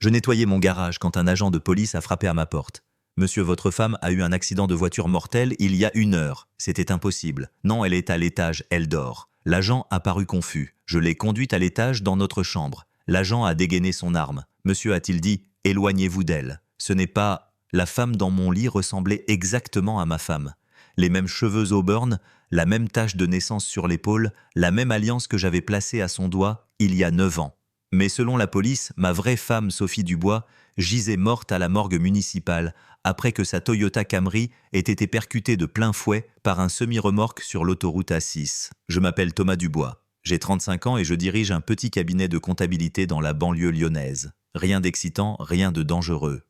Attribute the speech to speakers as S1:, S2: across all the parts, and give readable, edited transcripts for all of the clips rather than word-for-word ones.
S1: Je nettoyais mon garage quand un agent de police a frappé à ma porte. Monsieur, votre femme a eu un accident de voiture mortel il y a 1 heure. C'était impossible. Non, elle est à l'étage, elle dort. L'agent a paru confus. Je l'ai conduite à l'étage dans notre chambre. L'agent a dégainé son arme. Monsieur a-t-il dit, éloignez-vous d'elle. Ce n'est pas... La femme dans mon lit ressemblait exactement à ma femme. Les mêmes cheveux auburn, la même tache de naissance sur l'épaule, la même alliance que j'avais placée à son doigt il y a 9 ans. Mais selon la police, ma vraie femme Sophie Dubois gisait morte à la morgue municipale après que sa Toyota Camry ait été percutée de plein fouet par un semi-remorque sur l'autoroute A6. Je m'appelle Thomas Dubois. J'ai 35 ans et je dirige un petit cabinet de comptabilité dans la banlieue lyonnaise. Rien d'excitant, rien de dangereux.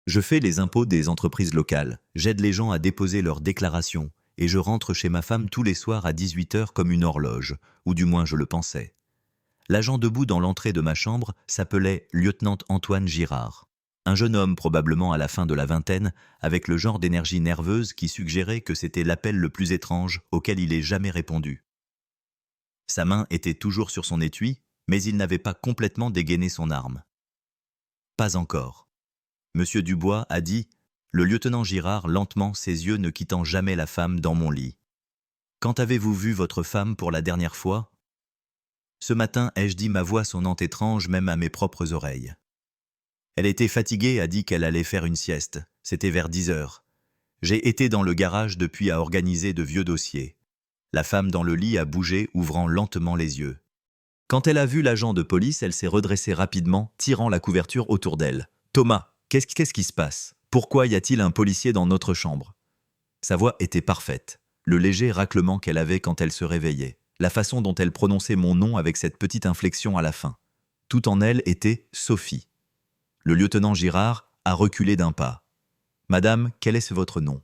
S1: Je fais les impôts des entreprises locales, j'aide les gens à déposer leurs déclarations, et je rentre chez ma femme tous les soirs à 18 h comme une horloge, ou du moins je le pensais. L'agent debout dans l'entrée de ma chambre s'appelait lieutenant Antoine Girard. Un jeune homme probablement à la fin de la vingtaine, avec le genre d'énergie nerveuse qui suggérait que c'était l'appel le plus étrange auquel il ait jamais répondu. Sa main était toujours sur son étui, mais il n'avait pas complètement dégainé son arme. Pas encore. Monsieur Dubois a dit, le lieutenant Girard lentement, ses yeux ne quittant jamais la femme dans mon lit. Quand avez-vous vu votre femme pour la dernière fois ? Ce matin, ai-je dit, ma voix sonnant étrange même à mes propres oreilles. Elle était fatiguée, a dit qu'elle allait faire une sieste. C'était vers 10 h. J'ai été dans le garage depuis à organiser de vieux dossiers. La femme dans le lit a bougé, ouvrant lentement les yeux. Quand elle a vu l'agent de police, elle s'est redressée rapidement, tirant la couverture autour d'elle. « Thomas, qu'est-ce qui se passe ? Pourquoi y a-t-il un policier dans notre chambre ?» Sa voix était parfaite. Le léger raclement qu'elle avait quand elle se réveillait. La façon dont elle prononçait mon nom avec cette petite inflexion à la fin. Tout en elle était Sophie. Le lieutenant Girard a reculé d'un pas. « Madame, quel est votre nom ?»«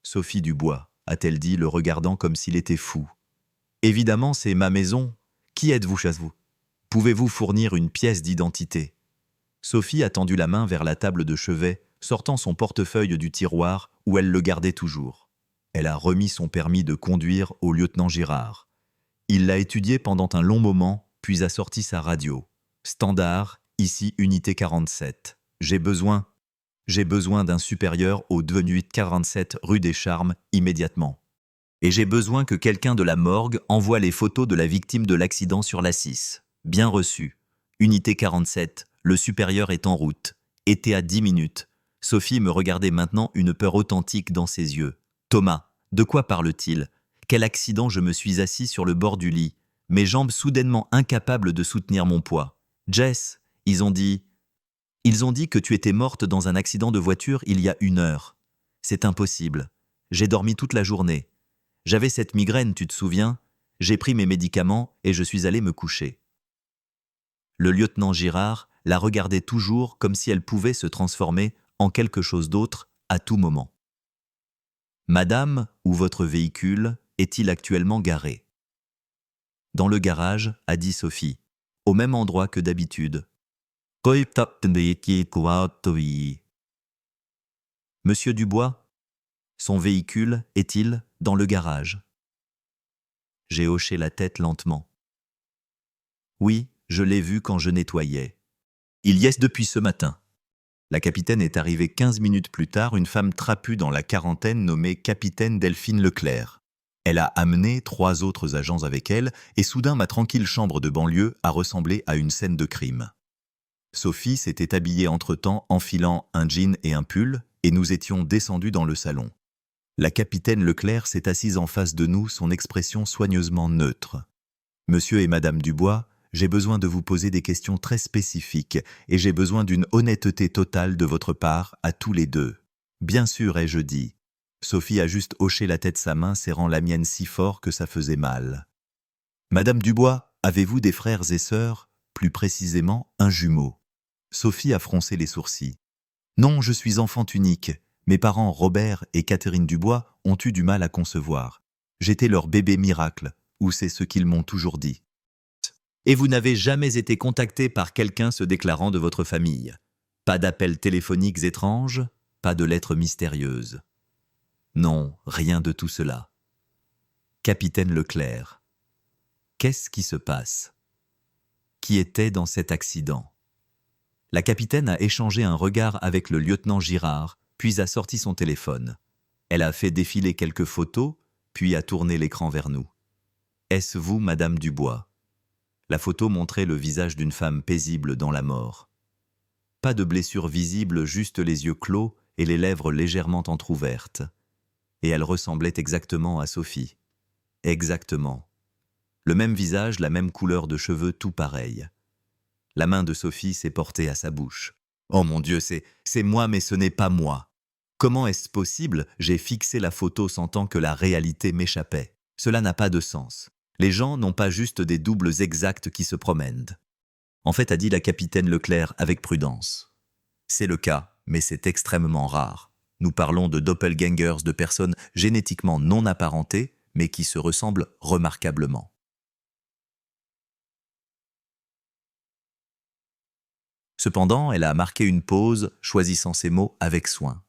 S1: Sophie Dubois », a-t-elle dit, le regardant comme s'il était fou. « Évidemment, c'est ma maison. Qui êtes-vous chez vous ? Pouvez-vous fournir une pièce d'identité ?» Sophie a tendu la main vers la table de chevet, sortant son portefeuille du tiroir où elle le gardait toujours. Elle a remis son permis de conduire au lieutenant Girard. Il l'a étudié pendant un long moment, puis a sorti sa radio. Standard, ici unité 47. J'ai besoin d'un supérieur au 2847 rue des Charmes immédiatement. Et j'ai besoin que quelqu'un de la morgue envoie les photos de la victime de l'accident sur la 6. Bien reçu. Unité 47, le supérieur est en route. Était à 10 minutes. Sophie me regardait maintenant, une peur authentique dans ses yeux. Thomas, de quoi parle-t-il ? Quel accident ? Je me suis assis sur le bord du lit, mes jambes soudainement incapables de soutenir mon poids. Jess, ils ont dit que tu étais morte dans un accident de voiture il y a 1 heure. C'est impossible. J'ai dormi toute la journée. J'avais cette migraine, tu te souviens ? J'ai pris mes médicaments et je suis allé me coucher. Le lieutenant Girard la regardait toujours comme si elle pouvait se transformer en quelque chose d'autre à tout moment. « Madame, où votre véhicule est-il actuellement garé ?»« Dans le garage, a dit Sophie, au même endroit que d'habitude. »« Monsieur Dubois, son véhicule est-il dans le garage ?» J'ai hoché la tête lentement. « Oui, je l'ai vu quand je nettoyais. Il y est depuis ce matin. » La capitaine est arrivée 15 minutes plus tard, une femme trapue dans la quarantaine nommée capitaine Delphine Leclerc. Elle a amené 3 autres agents avec elle et soudain ma tranquille chambre de banlieue a ressemblé à une scène de crime. Sophie s'était habillée entre-temps, enfilant un jean et un pull, et nous étions descendus dans le salon. La capitaine Leclerc s'est assise en face de nous, son expression soigneusement neutre. « Monsieur et Madame Dubois, j'ai besoin de vous poser des questions très spécifiques et j'ai besoin d'une honnêteté totale de votre part à tous les deux. Bien sûr, ai-je dit. » Sophie a juste hoché la tête, sa main serrant la mienne si fort que ça faisait mal. « Madame Dubois, avez-vous des frères et sœurs, plus précisément un jumeau ?» Sophie a froncé les sourcils. « Non, je suis enfant unique. Mes parents, Robert et Catherine Dubois, ont eu du mal à concevoir. J'étais leur bébé miracle, ou c'est ce qu'ils m'ont toujours dit. » Et vous n'avez jamais été contacté par quelqu'un se déclarant de votre famille. Pas d'appels téléphoniques étranges, pas de lettres mystérieuses. Non, rien de tout cela. Capitaine Leclerc. Qu'est-ce qui se passe ? Qui était dans cet accident ? La capitaine a échangé un regard avec le lieutenant Girard, puis a sorti son téléphone. Elle a fait défiler quelques photos, puis a tourné l'écran vers nous. « Est-ce vous, Madame Dubois ?» La photo montrait le visage d'une femme paisible dans la mort. Pas de blessure visible, juste les yeux clos et les lèvres légèrement entr'ouvertes. Et elle ressemblait exactement à Sophie. Exactement. Le même visage, la même couleur de cheveux, tout pareil. La main de Sophie s'est portée à sa bouche. « Oh mon Dieu, c'est moi, mais ce n'est pas moi. Comment est-ce possible? J'ai fixé la photo sentant que la réalité m'échappait. Cela n'a pas de sens. Les gens n'ont pas juste des doubles exacts qui se promènent. » En fait, a dit la capitaine Leclerc avec prudence. C'est le cas, mais c'est extrêmement rare. Nous parlons de doppelgangers, de personnes génétiquement non apparentées, mais qui se ressemblent remarquablement. Cependant, elle a marqué une pause, choisissant ses mots avec soin.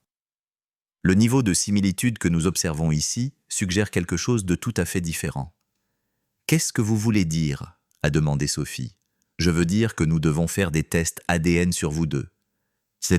S1: Le niveau de similitude que nous observons ici suggère quelque chose de tout à fait différent. « Qu'est-ce que vous voulez dire ?» a demandé Sophie. « Je veux dire que nous devons faire des tests ADN sur vous deux. » Si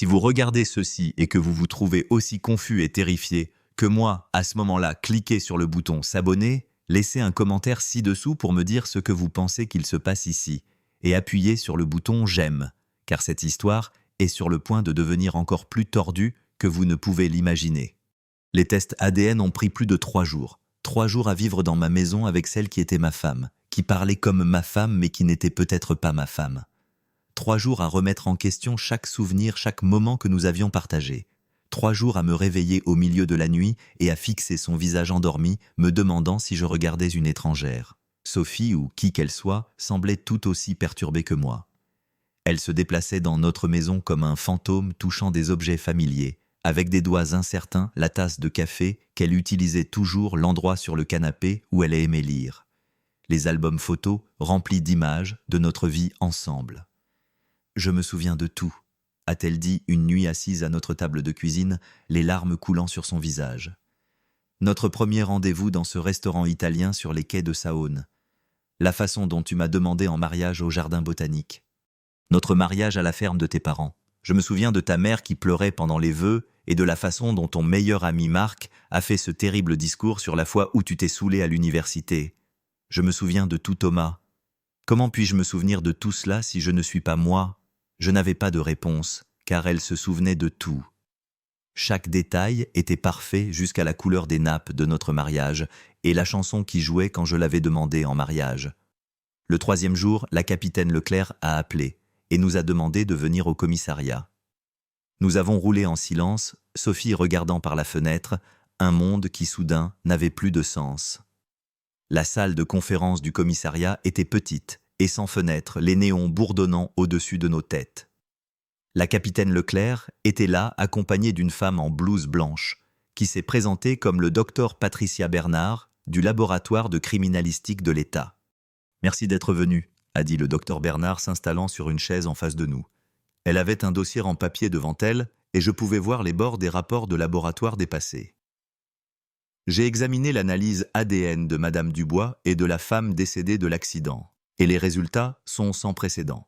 S1: vous regardez ceci et que vous vous trouvez aussi confus et terrifié que moi, à ce moment-là, cliquez sur le bouton « S'abonner », laissez un commentaire ci-dessous pour me dire ce que vous pensez qu'il se passe ici, et appuyez sur le bouton « J'aime », car cette histoire est sur le point de devenir encore plus tordue que vous ne pouvez l'imaginer. Les tests ADN ont pris plus de 3 jours. 3 jours à vivre dans ma maison avec celle qui était ma femme, qui parlait comme ma femme mais qui n'était peut-être pas ma femme. 3 jours à remettre en question chaque souvenir, chaque moment que nous avions partagé. 3 jours à me réveiller au milieu de la nuit et à fixer son visage endormi, me demandant si je regardais une étrangère. Sophie, ou qui qu'elle soit, semblait tout aussi perturbée que moi. Elle se déplaçait dans notre maison comme un fantôme touchant des objets familiers, avec des doigts incertains, la tasse de café qu'elle utilisait toujours, l'endroit sur le canapé où elle aimait lire. Les albums photos remplis d'images de notre vie ensemble. « Je me souviens de tout », a-t-elle dit une nuit assise à notre table de cuisine, les larmes coulant sur son visage. Notre premier rendez-vous dans ce restaurant italien sur les quais de Saône. La façon dont tu m'as demandé en mariage au jardin botanique. Notre mariage à la ferme de tes parents. Je me souviens de ta mère qui pleurait pendant les vœux et de la façon dont ton meilleur ami Marc a fait ce terrible discours sur la fois où tu t'es saoulé à l'université. Je me souviens de tout Thomas. Comment puis-je me souvenir de tout cela si je ne suis pas moi ? Je n'avais pas de réponse, car elle se souvenait de tout. Chaque détail était parfait jusqu'à la couleur des nappes de notre mariage et la chanson qui jouait quand je l'avais demandé en mariage. Le 3e jour, la capitaine Leclerc a appelé et nous a demandé de venir au commissariat. Nous avons roulé en silence, Sophie regardant par la fenêtre, un monde qui soudain n'avait plus de sens. La salle de conférence du commissariat était petite et sans fenêtre, les néons bourdonnant au-dessus de nos têtes. La capitaine Leclerc était là, accompagnée d'une femme en blouse blanche, qui s'est présentée comme le docteur Patricia Bernard du laboratoire de criminalistique de l'État. « Merci d'être venu », a dit le docteur Bernard s'installant sur une chaise en face de nous. Elle avait un dossier en papier devant elle et je pouvais voir les bords des rapports de laboratoire dépassés. J'ai examiné l'analyse ADN de Madame Dubois et de la femme décédée de l'accident, et les résultats sont sans précédent.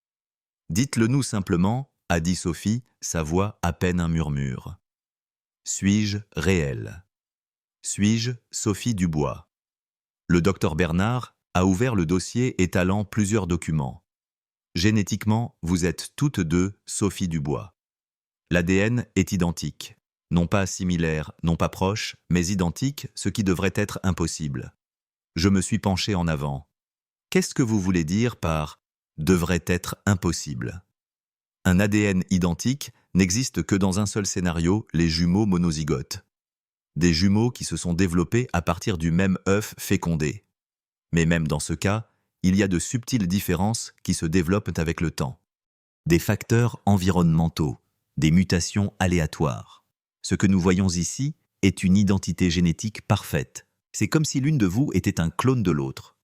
S1: « Dites-le nous simplement », a dit Sophie, sa voix à peine un murmure. « Suis-je réelle ? Suis-je Sophie Dubois ?» Le docteur Bernard a ouvert le dossier étalant plusieurs documents. « Génétiquement, vous êtes toutes deux Sophie Dubois. L'ADN est identique. Non pas similaire, non pas proche, mais identique, ce qui devrait être impossible. Je me suis penché en avant. Qu'est-ce que vous voulez dire par « devrait être impossible » ? Un ADN identique n'existe que dans un seul scénario, les jumeaux monozygotes. Des jumeaux qui se sont développés à partir du même œuf fécondé. Mais même dans ce cas, il y a de subtiles différences qui se développent avec le temps. Des facteurs environnementaux, des mutations aléatoires. Ce que nous voyons ici est une identité génétique parfaite. C'est comme si l'une de vous était un clone de l'autre.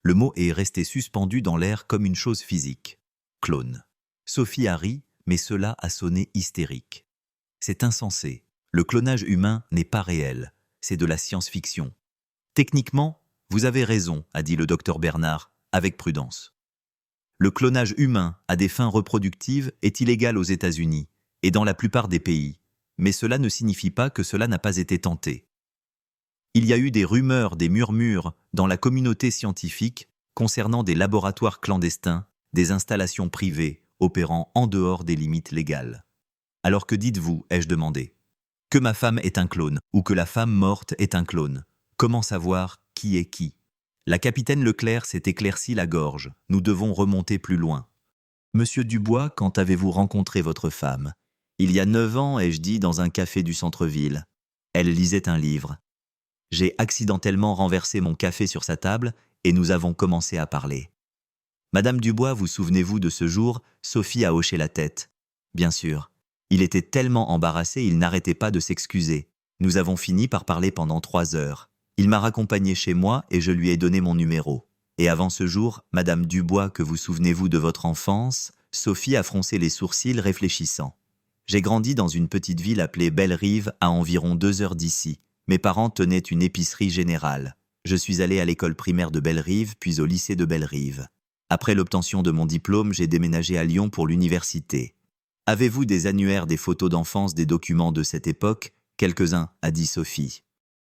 S1: Le mot est resté suspendu dans l'air comme une chose physique. Clone. Sophie a ri, mais cela a sonné hystérique. C'est insensé. Le clonage humain n'est pas réel. C'est de la science-fiction. Techniquement, vous avez raison, a dit le docteur Bernard, avec prudence. Le clonage humain à des fins reproductives est illégal aux États-Unis et dans la plupart des pays, mais cela ne signifie pas que cela n'a pas été tenté. Il y a eu des rumeurs, des murmures dans la communauté scientifique concernant des laboratoires clandestins, des installations privées opérant en dehors des limites légales. Alors que dites-vous, ai-je demandé? Que ma femme est un clone ou que la femme morte est un clone? Comment savoir qui est qui? La capitaine Leclerc s'est éclairci la gorge. Nous devons remonter plus loin. Monsieur Dubois, quand avez-vous rencontré votre femme? Il y a 9 ans, ai-je dit, dans un café du centre-ville. Elle lisait un livre. J'ai accidentellement renversé mon café sur sa table et nous avons commencé à parler. Madame Dubois, vous souvenez-vous de ce jour? Sophie a hoché la tête. Bien sûr. Il était tellement embarrassé, il n'arrêtait pas de s'excuser. Nous avons fini par parler pendant 3 heures. Il m'a raccompagné chez moi et je lui ai donné mon numéro. Et avant ce jour, Madame Dubois, que vous souvenez-vous de votre enfance? Sophie a froncé les sourcils réfléchissant. J'ai grandi dans une petite ville appelée Belle-Rive, à environ 2 heures d'ici. Mes parents tenaient une épicerie générale. Je suis allé à l'école primaire de Belle-Rive, puis au lycée de Belle-Rive. Après l'obtention de mon diplôme, j'ai déménagé à Lyon pour l'université. Avez-vous des annuaires, des photos d'enfance, des documents de cette époque? Quelques-uns, a dit Sophie.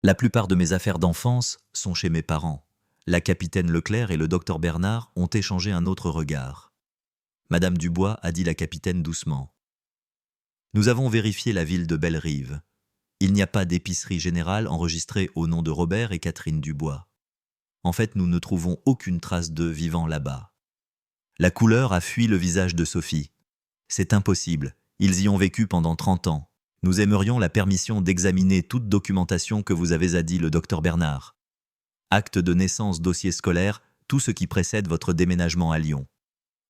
S1: La plupart de mes affaires d'enfance sont chez mes parents. La capitaine Leclerc et le docteur Bernard ont échangé un autre regard. Madame Dubois, a dit la capitaine doucement. Nous avons vérifié la ville de Belle-Rive. Il n'y a pas d'épicerie générale enregistrée au nom de Robert et Catherine Dubois. En fait, nous ne trouvons aucune trace d'eux vivant là-bas. La couleur a fui le visage de Sophie. C'est impossible, ils y ont vécu pendant 30 ans. Nous aimerions la permission d'examiner toute documentation que vous avez, a dit le docteur Bernard. Acte de naissance, dossier scolaire, tout ce qui précède votre déménagement à Lyon.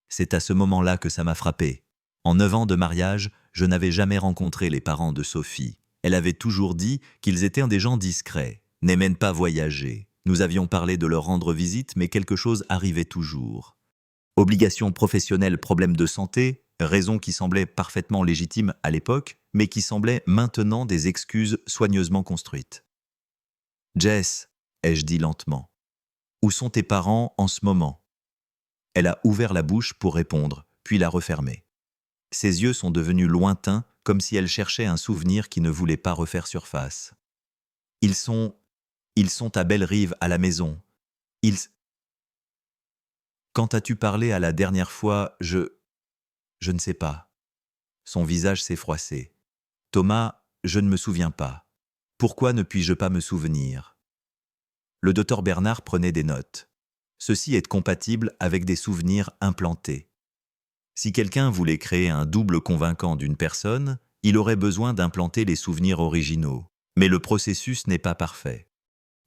S1: C'est à ce moment-là que ça m'a frappé. En 9 ans de mariage, je n'avais jamais rencontré les parents de Sophie. Elle avait toujours dit qu'ils étaient des gens discrets, n'aimaient pas voyager. Nous avions parlé de leur rendre visite, mais quelque chose arrivait toujours. Obligation professionnelle, problème de santé, raison qui semblait parfaitement légitime à l'époque, mais qui semblait maintenant des excuses soigneusement construites. « Jess, ai-je dit lentement, où sont tes parents en ce moment ?» Elle a ouvert la bouche pour répondre, puis l'a refermée. Ses yeux sont devenus lointains, comme si elle cherchait un souvenir qui ne voulait pas refaire surface. « Ils sont à Belle-Rive, à la maison. Quand as-tu parlé à la dernière fois, je ne sais pas. » Son visage s'est froissé. « Thomas, je ne me souviens pas. Pourquoi ne puis-je pas me souvenir ?» Le docteur Bernard prenait des notes. Ceci est compatible avec des souvenirs implantés. Si quelqu'un voulait créer un double convaincant d'une personne, il aurait besoin d'implanter les souvenirs originaux. Mais le processus n'est pas parfait.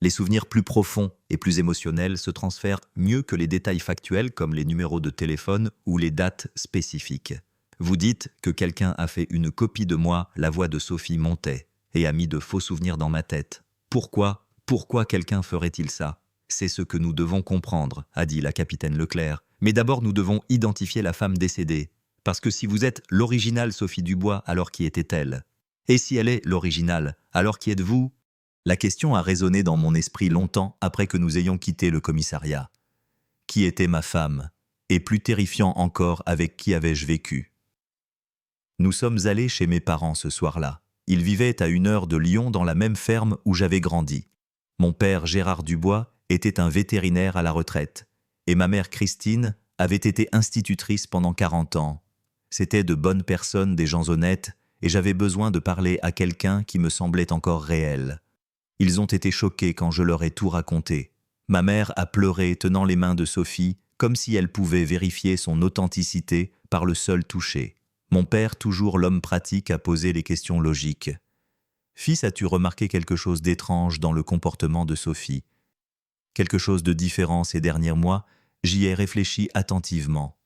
S1: Les souvenirs plus profonds et plus émotionnels se transfèrent mieux que les détails factuels comme les numéros de téléphone ou les dates spécifiques. Vous dites que quelqu'un a fait une copie de moi, la voix de Sophie montait, et a mis de faux souvenirs dans ma tête. Pourquoi quelqu'un ferait-il ça? C'est ce que nous devons comprendre, a dit la capitaine Leclerc. Mais d'abord nous devons identifier la femme décédée. Parce que si vous êtes l'originale Sophie Dubois, alors qui était-elle? Et si elle est l'originale, alors qui êtes-vous? La question a résonné dans mon esprit longtemps après que nous ayons quitté le commissariat. Qui était ma femme? Et plus terrifiant encore, avec qui avais-je vécu? Nous sommes allés chez mes parents ce soir-là. Ils vivaient à 1 heure de Lyon dans la même ferme où j'avais grandi. Mon père Gérard Dubois était un vétérinaire à la retraite, et ma mère Christine avait été institutrice pendant 40 ans. C'étaient de bonnes personnes, des gens honnêtes, et j'avais besoin de parler à quelqu'un qui me semblait encore réel. Ils ont été choqués quand je leur ai tout raconté. Ma mère a pleuré tenant les mains de Sophie, comme si elle pouvait vérifier son authenticité par le seul toucher. Mon père, toujours l'homme pratique, a posé les questions logiques. « Fils, as-tu remarqué quelque chose d'étrange dans le comportement de Sophie ? Quelque chose de différent ces derniers mois ? J'y ai réfléchi attentivement.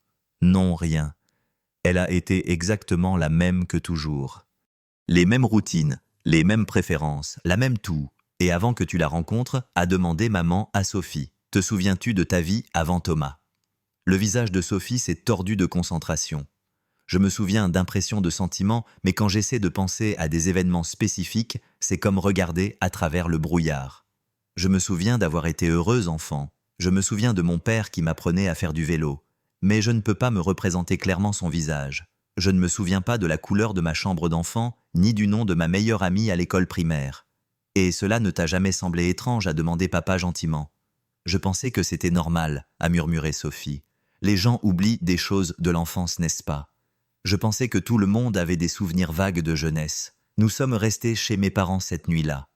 S1: Non, rien. Elle a été exactement la même que toujours. Les mêmes routines, les mêmes préférences, la même tout. Et avant que tu la rencontres, a demandé maman à Sophie. Te souviens-tu de ta vie avant Thomas ? Le visage de Sophie s'est tordu de concentration. Je me souviens d'impressions, de sentiments, mais quand j'essaie de penser à des événements spécifiques, c'est comme regarder à travers le brouillard. Je me souviens d'avoir été heureuse enfant. Je me souviens de mon père qui m'apprenait à faire du vélo. mais je ne peux pas me représenter clairement son visage. Je ne me souviens pas de la couleur de ma chambre d'enfant, ni du nom de ma meilleure amie à l'école primaire. Et cela ne t'a jamais semblé étrange, a demandé papa gentiment. Je pensais que c'était normal, a murmuré Sophie. Les gens oublient des choses de l'enfance, n'est-ce pas? Je pensais que tout le monde avait des souvenirs vagues de jeunesse. Nous sommes restés chez mes parents cette nuit-là.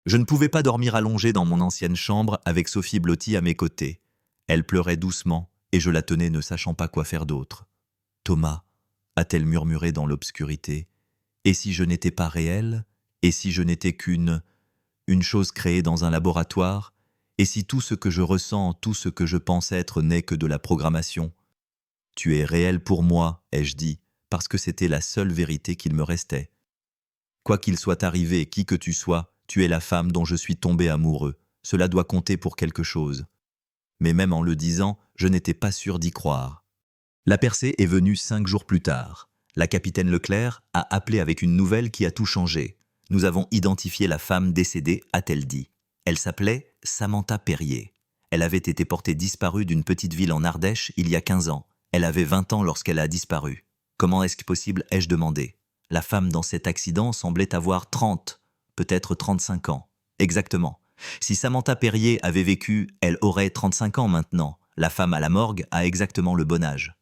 S1: Je ne pouvais pas dormir allongé dans mon ancienne chambre avec Sophie blottie à mes côtés. Elle pleurait doucement et je la tenais ne sachant pas quoi faire d'autre. « Thomas » a-t-elle murmuré dans l'obscurité. « Et si je n'étais pas réelle? Et si je n'étais qu'une chose créée dans un laboratoire? Et si tout ce que je ressens, tout ce que je pense être n'est que de la programmation? Tu es réelle pour moi, ai-je dit, parce que c'était la seule vérité qu'il me restait. Quoi qu'il soit arrivé, qui que tu sois, tu es la femme dont je suis tombé amoureux. Cela doit compter pour quelque chose. » Mais même en le disant, je n'étais pas sûr d'y croire. La percée est venue 5 jours plus tard. La capitaine Leclerc a appelé avec une nouvelle qui a tout changé. Nous avons identifié la femme décédée, a-t-elle dit. Elle s'appelait Samantha Perrier. Elle avait été portée disparue d'une petite ville en Ardèche il y a 15 ans. Elle avait 20 ans lorsqu'elle a disparu. Comment est-ce possible, ai-je demandé. La femme dans cet accident semblait avoir 30, peut-être 35 ans. Exactement. Si Samantha Perrier avait vécu, elle aurait 35 ans maintenant. La femme à la morgue a exactement le bon âge.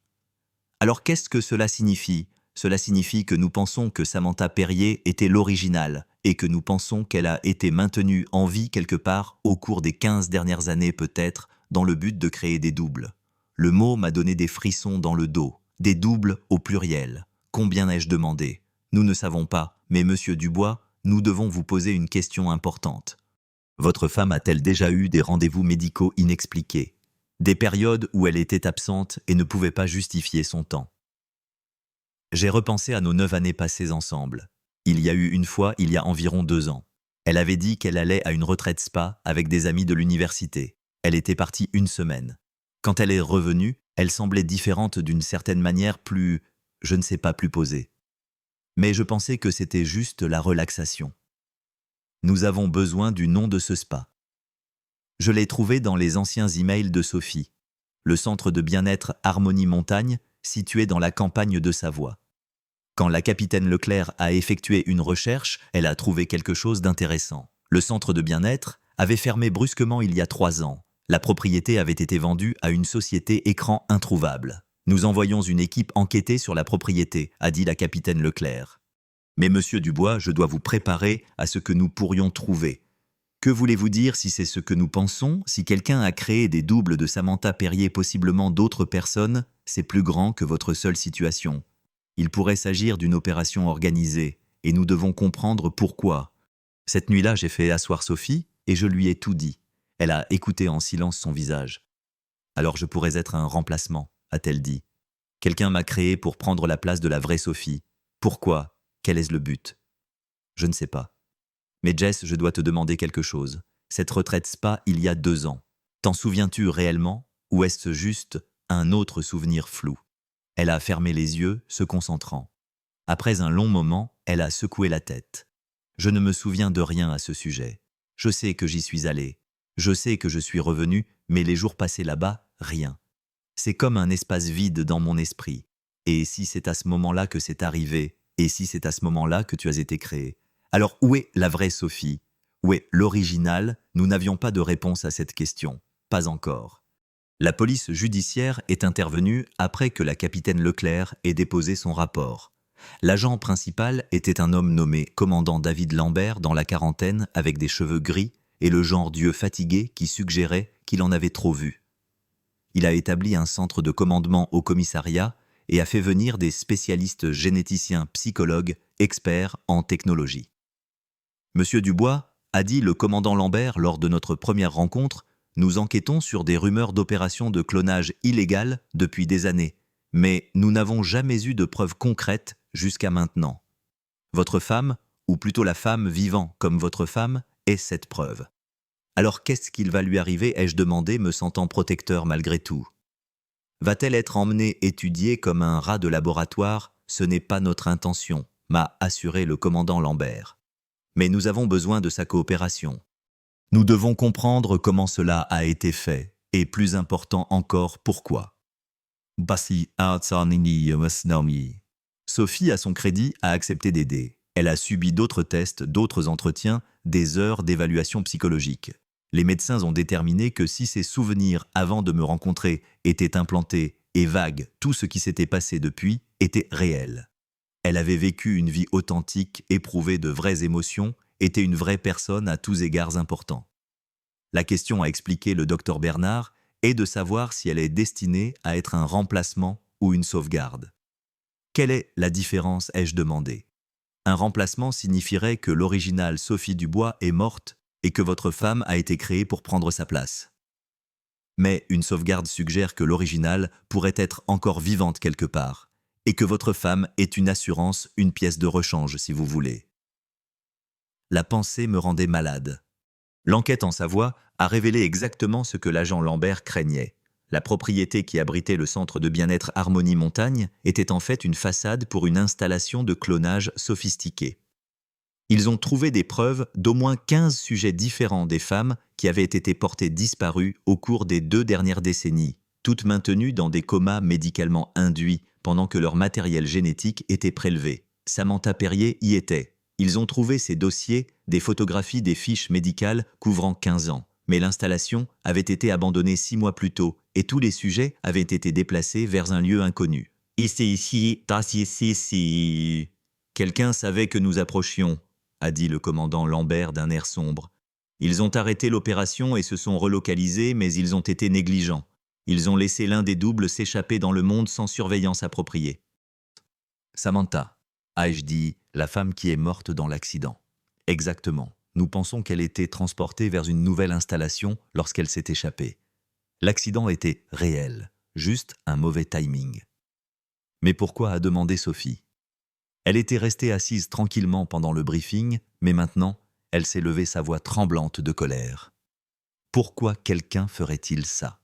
S1: Alors qu'est-ce que cela signifie? Cela signifie que nous pensons que Samantha Perrier était l'original et que nous pensons qu'elle a été maintenue en vie quelque part au cours des 15 dernières années peut-être, dans le but de créer des doubles. Le mot m'a donné des frissons dans le dos. Des doubles au pluriel. Combien ai-je demandé? Nous ne savons pas, mais Monsieur Dubois, nous devons vous poser une question importante. Votre femme a-t-elle déjà eu des rendez-vous médicaux inexpliqués? Des périodes où elle était absente et ne pouvait pas justifier son temps. J'ai repensé à nos 9 années passées ensemble. Il y a eu une fois, il y a environ 2 ans. Elle avait dit qu'elle allait à une retraite spa avec des amis de l'université. Elle était partie 1 semaine. Quand elle est revenue, elle semblait différente d'une certaine manière, plus, je ne sais pas, plus posée. Mais je pensais que c'était juste la relaxation. Nous avons besoin du nom de ce spa. Je l'ai trouvé dans les anciens emails de Sophie, le centre de bien-être Harmonie Montagne, situé dans la campagne de Savoie. Quand la capitaine Leclerc a effectué une recherche, elle a trouvé quelque chose d'intéressant. Le centre de bien-être avait fermé brusquement il y a 3 ans. La propriété avait été vendue à une société écran introuvable. Nous envoyons une équipe enquêter sur la propriété, a dit la capitaine Leclerc. Mais Monsieur Dubois, je dois vous préparer à ce que nous pourrions trouver. Que voulez-vous dire si c'est ce que nous pensons? Si quelqu'un a créé des doubles de Samantha Perrier, possiblement d'autres personnes, c'est plus grand que votre seule situation. Il pourrait s'agir d'une opération organisée, et nous devons comprendre pourquoi. Cette nuit-là, j'ai fait asseoir Sophie, et je lui ai tout dit. Elle a écouté en silence son visage. Alors je pourrais être un remplacement, a-t-elle dit. Quelqu'un m'a créé pour prendre la place de la vraie Sophie. Pourquoi? Quel est le but? Je ne sais pas. Mais Jess, je dois te demander quelque chose. Cette retraite spa, il y a 2 ans. T'en souviens-tu réellement, ou est-ce juste un autre souvenir flou? Elle a fermé les yeux, se concentrant. Après un long moment, elle a secoué la tête. Je ne me souviens de rien à ce sujet. Je sais que j'y suis allé. Je sais que je suis revenu, mais les jours passés là-bas, rien. C'est comme un espace vide dans mon esprit. Et si c'est à ce moment-là que c'est arrivé, et si c'est à ce moment-là que tu as été créé? Alors où est la vraie Sophie? Où est l'original? Nous n'avions pas de réponse à cette question. Pas encore. La police judiciaire est intervenue après que la capitaine Leclerc ait déposé son rapport. L'agent principal était un homme nommé commandant David Lambert dans la quarantaine avec des cheveux gris et le genre d'yeux fatigués qui suggérait qu'il en avait trop vu. Il a établi un centre de commandement au commissariat et a fait venir des spécialistes généticiens, psychologues, experts en technologie. Monsieur Dubois, a dit le commandant Lambert lors de notre première rencontre, nous enquêtons sur des rumeurs d'opérations de clonage illégales depuis des années, mais nous n'avons jamais eu de preuves concrètes jusqu'à maintenant. Votre femme, ou plutôt la femme vivant comme votre femme, est cette preuve. Alors qu'est-ce qu'il va lui arriver, ai-je demandé, me sentant protecteur malgré tout. Va-t-elle être emmenée étudier comme un rat de laboratoire? Ce n'est pas notre intention, m'a assuré le commandant Lambert. Mais nous avons besoin de sa coopération. Nous devons comprendre comment cela a été fait, et plus important encore, pourquoi. Sophie, à son crédit, a accepté d'aider. Elle a subi d'autres tests, d'autres entretiens, des heures d'évaluation psychologique. Les médecins ont déterminé que si ses souvenirs avant de me rencontrer étaient implantés et vagues, tout ce qui s'était passé depuis était réel. Elle avait vécu une vie authentique, éprouvé de vraies émotions, était une vraie personne à tous égards importants. La question, a expliqué le docteur Bernard, est de savoir si elle est destinée à être un remplacement ou une sauvegarde. Quelle est la différence, ai-je demandé. Un remplacement signifierait que l'originale Sophie Dubois est morte et que votre femme a été créée pour prendre sa place. Mais une sauvegarde suggère que l'originale pourrait être encore vivante quelque part, et que votre femme est une assurance, une pièce de rechange, si vous voulez. La pensée me rendait malade. L'enquête en Savoie a révélé exactement ce que l'agent Lambert craignait. La propriété qui abritait le centre de bien-être Harmonie Montagne était en fait une façade pour une installation de clonage sophistiquée. Ils ont trouvé des preuves d'au moins 15 sujets différents des femmes qui avaient été portées disparues au cours des 2 dernières décennies, toutes maintenues dans des comas médicalement induits pendant que leur matériel génétique était prélevé. Samantha Perrier y était. Ils ont trouvé ces dossiers, des photographies des fiches médicales couvrant 15 ans. Mais l'installation avait été abandonnée 6 mois plus tôt et tous les sujets avaient été déplacés vers un lieu inconnu. Ici. Quelqu'un savait que nous approchions, a dit le commandant Lambert d'un air sombre. Ils ont arrêté l'opération et se sont relocalisés, mais ils ont été négligents. Ils ont laissé l'un des doubles s'échapper dans le monde sans surveillance appropriée. Samantha, ai-je dit, la femme qui est morte dans l'accident. Exactement. Nous pensons qu'elle était transportée vers une nouvelle installation lorsqu'elle s'est échappée. L'accident était réel, juste un mauvais timing. Mais pourquoi, a demandé Sophie. Elle était restée assise tranquillement pendant le briefing, mais maintenant, elle s'est levée, sa voix tremblante de colère. Pourquoi quelqu'un ferait-il ça?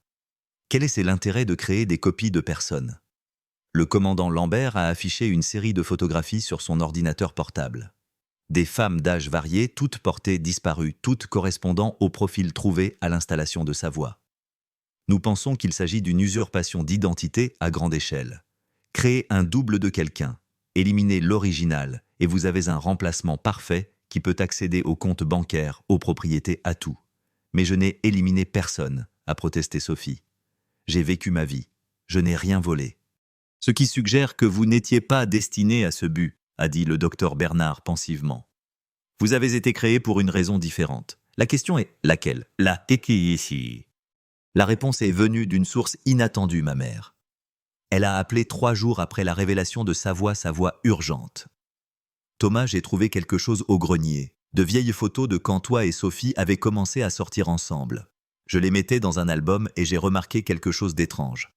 S1: Quel est l'intérêt de créer des copies de personnes? Le commandant Lambert a affiché une série de photographies sur son ordinateur portable. Des femmes d'âge variés, toutes portées disparues, toutes correspondant au profil trouvé à l'installation de Savoie. Nous pensons qu'il s'agit d'une usurpation d'identité à grande échelle. Créez un double de quelqu'un, éliminez l'original et vous avez un remplacement parfait qui peut accéder aux comptes bancaires, aux propriétés, à tout. Mais je n'ai éliminé personne, a protesté Sophie. J'ai vécu ma vie, je n'ai rien volé. Ce qui suggère que vous n'étiez pas destiné à ce but, a dit le docteur Bernard pensivement. Vous avez été créé pour une raison différente. La question est laquelle? La ici. La réponse est venue d'une source inattendue, ma mère. Elle a appelé 3 jours après la révélation de sa voix urgente. Thomas, j'ai trouvé quelque chose au grenier. De vieilles photos de quand toi et Sophie avaient commencé à sortir ensemble. Je les mettais dans un album et j'ai remarqué quelque chose d'étrange.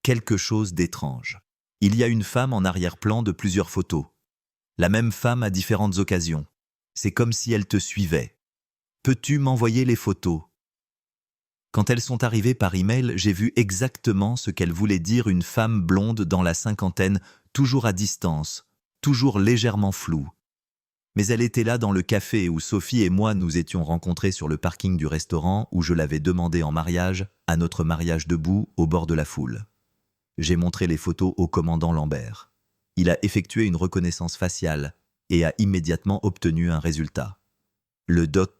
S1: Quelque chose d'étrange. Il y a une femme en arrière-plan de plusieurs photos. La même femme à différentes occasions. C'est comme si elle te suivait. Peux-tu m'envoyer les photos? Quand elles sont arrivées par email, j'ai vu exactement ce qu'elle voulait dire, une femme blonde dans la cinquantaine, toujours à distance, toujours légèrement floue. Mais elle était là dans le café où Sophie et moi nous étions rencontrés sur le parking du restaurant où je l'avais demandé en mariage, à notre mariage debout au bord de la foule. J'ai montré les photos au commandant Lambert. Il a effectué une reconnaissance faciale et a immédiatement obtenu un résultat. Le doc.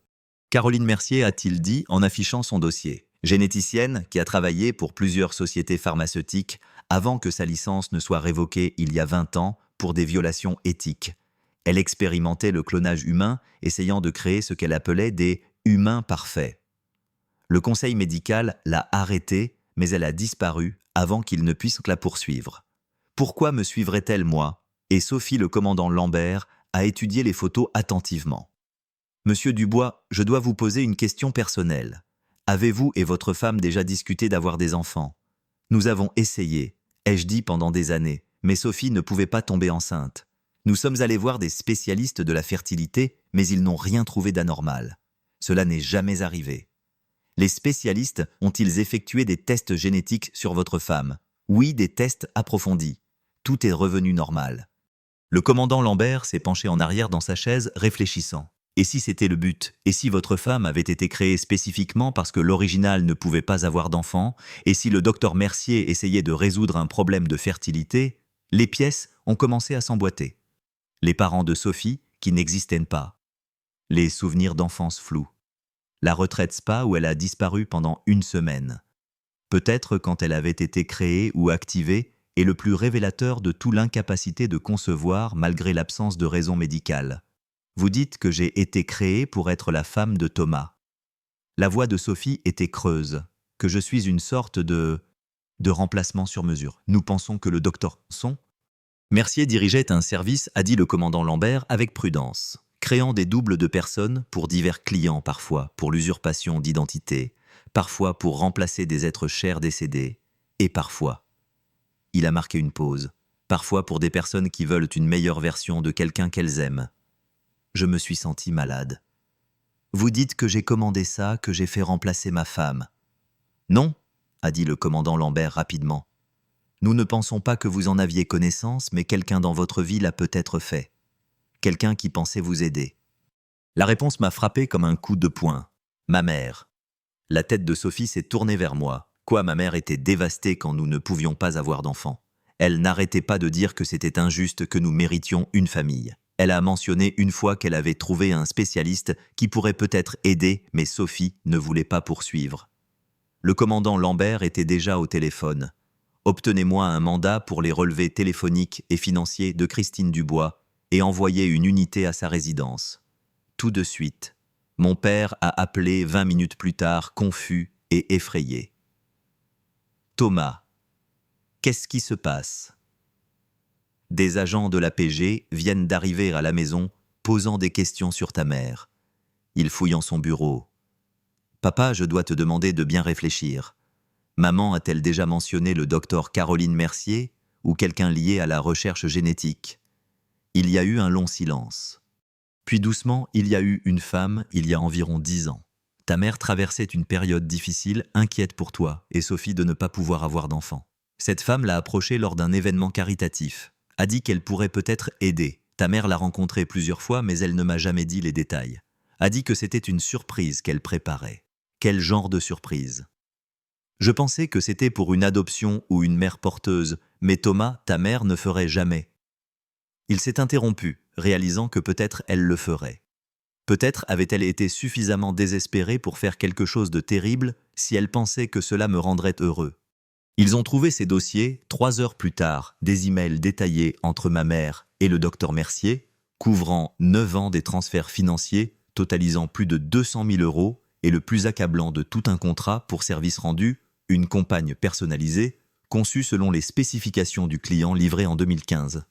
S1: Caroline Mercier, a-t-il dit en affichant son dossier. Généticienne qui a travaillé pour plusieurs sociétés pharmaceutiques avant que sa licence ne soit révoquée il y a 20 ans pour des violations éthiques. Elle expérimentait le clonage humain, essayant de créer ce qu'elle appelait des « humains parfaits ». Le conseil médical l'a arrêtée, mais elle a disparu avant qu'il ne puisse la poursuivre. Pourquoi me suivrait-elle, moi? Et Sophie, le commandant Lambert, a étudié les photos attentivement. Monsieur Dubois, je dois vous poser une question personnelle. Avez-vous et votre femme déjà discuté d'avoir des enfants? Nous avons essayé, ai-je dit pendant des années, mais Sophie ne pouvait pas tomber enceinte. Nous sommes allés voir des spécialistes de la fertilité, mais ils n'ont rien trouvé d'anormal. Cela n'est jamais arrivé. Les spécialistes ont-ils effectué des tests génétiques sur votre femme? Oui, des tests approfondis. Tout est revenu normal. Le commandant Lambert s'est penché en arrière dans sa chaise, réfléchissant. Et si c'était le but? Et si votre femme avait été créée spécifiquement parce que l'original ne pouvait pas avoir d'enfant? Et si le docteur Mercier essayait de résoudre un problème de fertilité? Les pièces ont commencé à s'emboîter. Les parents de Sophie, qui n'existaient pas. Les souvenirs d'enfance flous. La retraite spa où elle a disparu pendant 1 semaine. Peut-être quand elle avait été créée ou activée, est le plus révélateur de toute l'incapacité de concevoir malgré l'absence de raison médicale. Vous dites que j'ai été créée pour être la femme de Thomas. La voix de Sophie était creuse, que je suis une sorte de remplacement sur mesure. Nous pensons que le docteur Son. Mercier dirigeait un service, a dit le commandant Lambert avec prudence, créant des doubles de personnes pour divers clients parfois, pour l'usurpation d'identité, parfois pour remplacer des êtres chers décédés, et parfois. Il a marqué une pause, parfois pour des personnes qui veulent une meilleure version de quelqu'un qu'elles aiment. Je me suis senti malade. Vous dites que j'ai commandé ça, que j'ai fait remplacer ma femme. Non, a dit le commandant Lambert rapidement. Nous ne pensons pas que vous en aviez connaissance, mais quelqu'un dans votre vie l'a peut-être fait. Quelqu'un qui pensait vous aider. La réponse m'a frappé comme un coup de poing. Ma mère. La tête de Sophie s'est tournée vers moi. Quoi, ma mère était dévastée quand nous ne pouvions pas avoir d'enfants. Elle n'arrêtait pas de dire que c'était injuste, que nous méritions une famille. Elle a mentionné une fois qu'elle avait trouvé un spécialiste qui pourrait peut-être aider, mais Sophie ne voulait pas poursuivre. Le commandant Lambert était déjà au téléphone. Obtenez-moi un mandat pour les relevés téléphoniques et financiers de Christine Dubois et envoyez une unité à sa résidence. Tout de suite, mon père a appelé 20 minutes plus tard, confus et effrayé. Thomas, qu'est-ce qui se passe ? Des agents de la PG viennent d'arriver à la maison, posant des questions sur ta mère. Ils fouillent en son bureau. Papa, je dois te demander de bien réfléchir. Maman a-t-elle déjà mentionné le docteur Caroline Mercier ou quelqu'un lié à la recherche génétique? Il y a eu un long silence. Puis doucement, il y a eu une femme il y a environ 10 ans. Ta mère traversait une période difficile, inquiète pour toi et Sophie de ne pas pouvoir avoir d'enfant. Cette femme l'a approchée lors d'un événement caritatif. A dit qu'elle pourrait peut-être aider. Ta mère l'a rencontrée plusieurs fois, mais elle ne m'a jamais dit les détails. A dit que c'était une surprise qu'elle préparait. Quel genre de surprise? Je pensais que c'était pour une adoption ou une mère porteuse, mais Thomas, ta mère, ne ferait jamais. Il s'est interrompu, réalisant que peut-être elle le ferait. Peut-être avait-elle été suffisamment désespérée pour faire quelque chose de terrible si elle pensait que cela me rendrait heureux. Ils ont trouvé ces dossiers 3 heures plus tard, des emails détaillés entre ma mère et le docteur Mercier, couvrant 9 ans des transferts financiers, totalisant plus de 200 000 € et le plus accablant de tout un contrat pour service rendu, une compagne personnalisée, conçue selon les spécifications du client livré en 2015.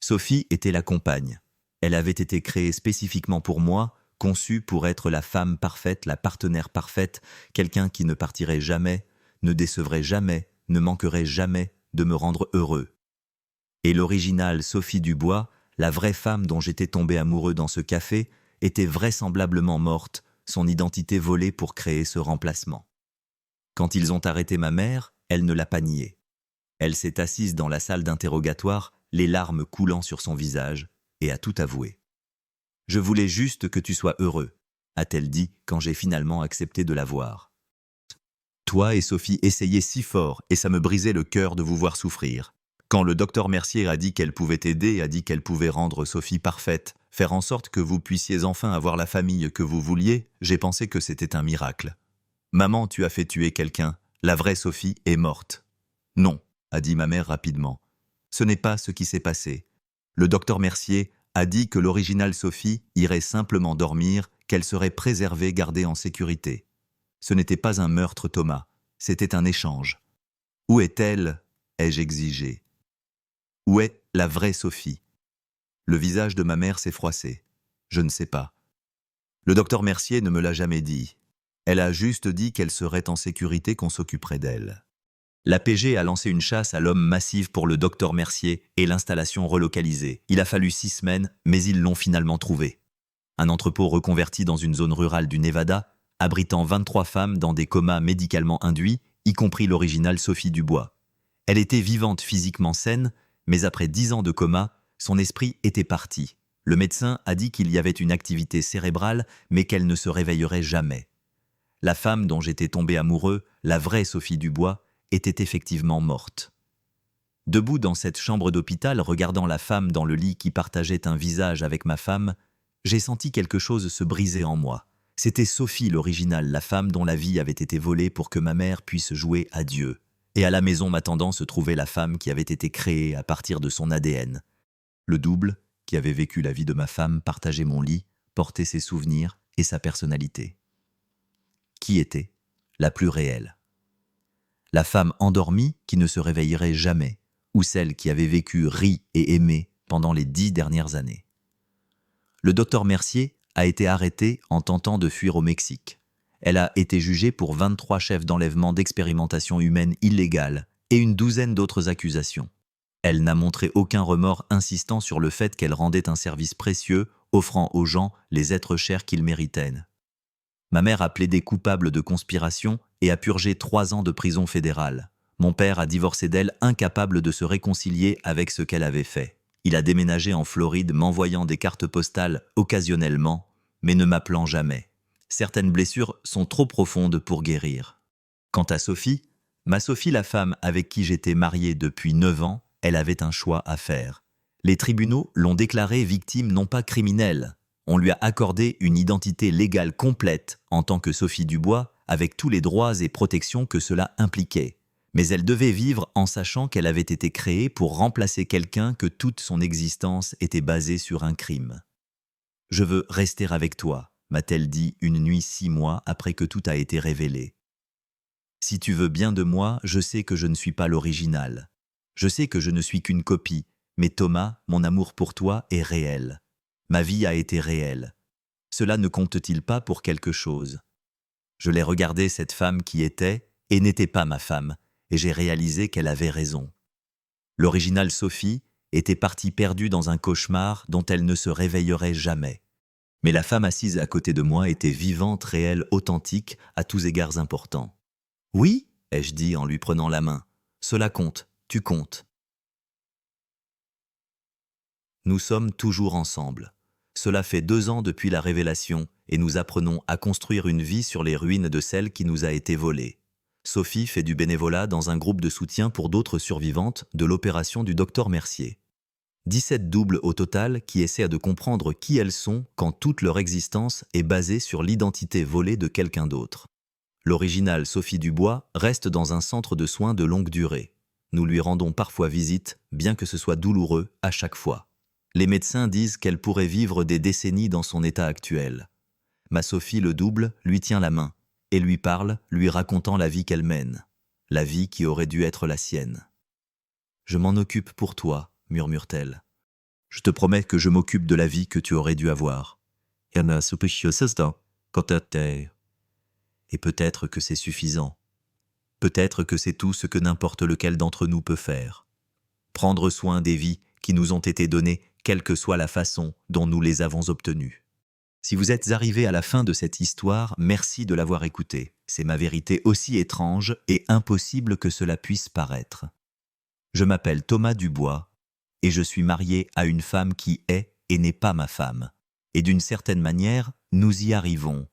S1: Sophie était la compagne. Elle avait été créée spécifiquement pour moi, conçue pour être la femme parfaite, la partenaire parfaite, quelqu'un qui ne partirait jamais, ne décevrait jamais, ne manquerait jamais de me rendre heureux. Et l'originale Sophie Dubois, la vraie femme dont j'étais tombé amoureux dans ce café, était vraisemblablement morte, son identité volée pour créer ce remplacement. Quand ils ont arrêté ma mère, elle ne l'a pas nié. Elle s'est assise dans la salle d'interrogatoire, les larmes coulant sur son visage, et a tout avoué. « Je voulais juste que tu sois heureux », a-t-elle dit quand j'ai finalement accepté de la voir. Toi et Sophie essayiez si fort, et ça me brisait le cœur de vous voir souffrir. Quand le docteur Mercier a dit qu'elle pouvait aider, a dit qu'elle pouvait rendre Sophie parfaite, faire en sorte que vous puissiez enfin avoir la famille que vous vouliez, j'ai pensé que c'était un miracle. Maman, tu as fait tuer quelqu'un. La vraie Sophie est morte. Non, a dit ma mère rapidement. Ce n'est pas ce qui s'est passé. Le docteur Mercier a dit que l'originale Sophie irait simplement dormir, qu'elle serait préservée, gardée en sécurité. Ce n'était pas un meurtre, Thomas. C'était un échange. Où est-elle ? Ai-je exigé. Où est la vraie Sophie ? Le visage de ma mère s'est froissé. Je ne sais pas. Le docteur Mercier ne me l'a jamais dit. Elle a juste dit qu'elle serait en sécurité, qu'on s'occuperait d'elle. La PG a lancé une chasse à l'homme massive pour le docteur Mercier et l'installation relocalisée. Il a fallu 6 semaines, mais ils l'ont finalement trouvé. Un entrepôt reconverti dans une zone rurale du Nevada, abritant 23 femmes dans des comas médicalement induits, y compris l'originale Sophie Dubois. Elle était vivante, physiquement saine, mais après 10 ans de coma, son esprit était parti. Le médecin a dit qu'il y avait une activité cérébrale, mais qu'elle ne se réveillerait jamais. La femme dont j'étais tombé amoureux, la vraie Sophie Dubois, était effectivement morte. Debout dans cette chambre d'hôpital, regardant la femme dans le lit qui partageait un visage avec ma femme, j'ai senti quelque chose se briser en moi. C'était Sophie l'originale, la femme dont la vie avait été volée pour que ma mère puisse jouer à Dieu. Et à la maison m'attendant se trouvait la femme qui avait été créée à partir de son ADN. Le double, qui avait vécu la vie de ma femme, partageait mon lit, portait ses souvenirs et sa personnalité. Qui était la plus réelle? La femme endormie qui ne se réveillerait jamais, ou celle qui avait vécu, ri et aimé pendant les 10 dernières années. Le docteur Mercier a été arrêté en tentant de fuir au Mexique. Elle a été jugée pour 23 chefs d'enlèvement d'expérimentation humaine illégale et une douzaine d'autres accusations. Elle n'a montré aucun remords, insistant sur le fait qu'elle rendait un service précieux, offrant aux gens les êtres chers qu'ils méritaient. Ma mère a plaidé coupable de conspiration et a purgé 3 ans de prison fédérale. Mon père a divorcé d'elle, incapable de se réconcilier avec ce qu'elle avait fait. Il a déménagé en Floride, m'envoyant des cartes postales occasionnellement, mais ne m'appelant jamais. Certaines blessures sont trop profondes pour guérir. Quant à Sophie, ma Sophie, la femme avec qui j'étais marié depuis 9 ans, elle avait un choix à faire. Les tribunaux l'ont déclarée victime non pas criminelle. On lui a accordé une identité légale complète en tant que Sophie Dubois, avec tous les droits et protections que cela impliquait. Mais elle devait vivre en sachant qu'elle avait été créée pour remplacer quelqu'un que toute son existence était basée sur un crime. « Je veux rester avec toi », m'a-t-elle dit une nuit 6 mois après que tout a été révélé. « Si tu veux bien de moi, je sais que je ne suis pas l'original. Je sais que je ne suis qu'une copie, mais Thomas, mon amour pour toi est réel. Ma vie a été réelle. Cela ne compte-t-il pas pour quelque chose ? Je l'ai regardée, cette femme qui était et n'était pas ma femme, et j'ai réalisé qu'elle avait raison. L'originale Sophie était partie perdue dans un cauchemar dont elle ne se réveillerait jamais. Mais la femme assise à côté de moi était vivante, réelle, authentique, à tous égards importants. « Oui » ai-je dit en lui prenant la main. « Cela compte, tu comptes. » Nous sommes toujours ensemble. Cela fait 2 ans depuis la révélation et nous apprenons à construire une vie sur les ruines de celle qui nous a été volée. Sophie fait du bénévolat dans un groupe de soutien pour d'autres survivantes de l'opération du docteur Mercier. 17 doubles au total qui essaient de comprendre qui elles sont quand toute leur existence est basée sur l'identité volée de quelqu'un d'autre. L'originale Sophie Dubois reste dans un centre de soins de longue durée. Nous lui rendons parfois visite, bien que ce soit douloureux à chaque fois. Les médecins disent qu'elle pourrait vivre des décennies dans son état actuel. Ma Sophie, le double, lui tient la main et lui parle, lui racontant la vie qu'elle mène, la vie qui aurait dû être la sienne. « Je m'en occupe pour toi », murmure-t-elle. « Je te promets que je m'occupe de la vie que tu aurais dû avoir. » Et peut-être que c'est suffisant. Peut-être que c'est tout ce que n'importe lequel d'entre nous peut faire. Prendre soin des vies qui nous ont été données, quelle que soit la façon dont nous les avons obtenues. Si vous êtes arrivé à la fin de cette histoire, merci de l'avoir écoutée. C'est ma vérité, aussi étrange et impossible que cela puisse paraître. Je m'appelle Thomas Dubois et je suis marié à une femme qui est et n'est pas ma femme. Et d'une certaine manière, nous y arrivons.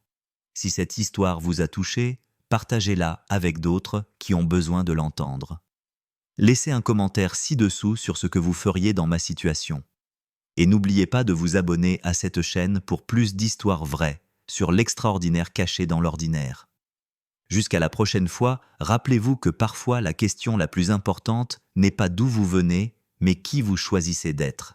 S1: Si cette histoire vous a touché, partagez-la avec d'autres qui ont besoin de l'entendre. Laissez un commentaire ci-dessous sur ce que vous feriez dans ma situation. Et n'oubliez pas de vous abonner à cette chaîne pour plus d'histoires vraies sur l'extraordinaire caché dans l'ordinaire. Jusqu'à la prochaine fois, rappelez-vous que parfois la question la plus importante n'est pas d'où vous venez, mais qui vous choisissez d'être.